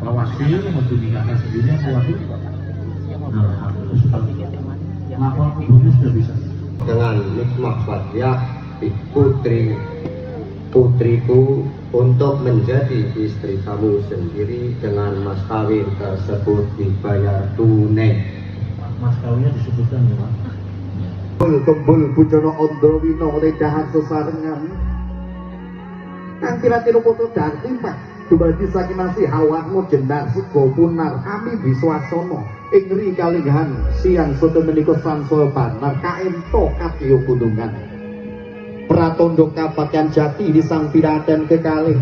awasi mendunia sendiri kuat itu. Lapor kubus sudah bisa. Dengan nikmat wadiah putriku untuk menjadi istri kamu sendiri dengan mas kawin tersebut dibayar tunai. Mas kawinnya disebutkan ya Pak. Kembul bujono ondo wino redahan sesarengan kang kira-kira foto darti pak dumadi sakinasi hawatmu jendar sugo punar kami biswasono ingri kalinghan siang soto menika sansol banar kaento katyo kudungan pratondo kapakyan jati di sang piraten kekalih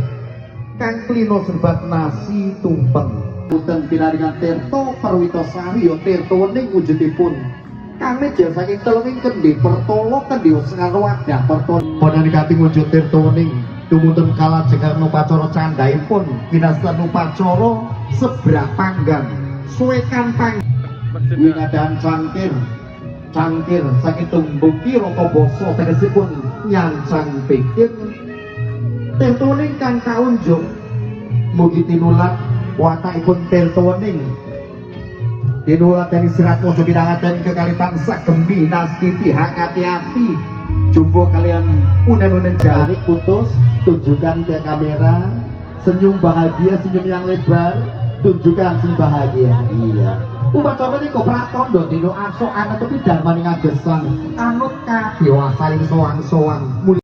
kang klino serbat nasi tumpeng uten pinaringan tirto perwitosari yo tirto ning wujudipun kami saking telunging kendi pertolo kendi sengan wadah pertolo ponan kating wujud tirtoning tumuntun kala jegar nupacara candhaipun winastan nupacara sebrah panggang suwekan pang winadahan cangkir saking tumbung kira basa tegesipun nyancang pikir tirtoning kang kaunjung mugi tinulak watakipun tirtoning dinulat dari serat mojo bidangatan kekalipan sagembi naskiti hati-hati jumbo kalian unen-unen jari putus tunjukkan ke kamera senyum bahagia senyum yang lebar tunjukkan si bahagia iya upacara ini kok pratondo dino aso anak tapi darmani ngagesan anut kabeh saling soang-soang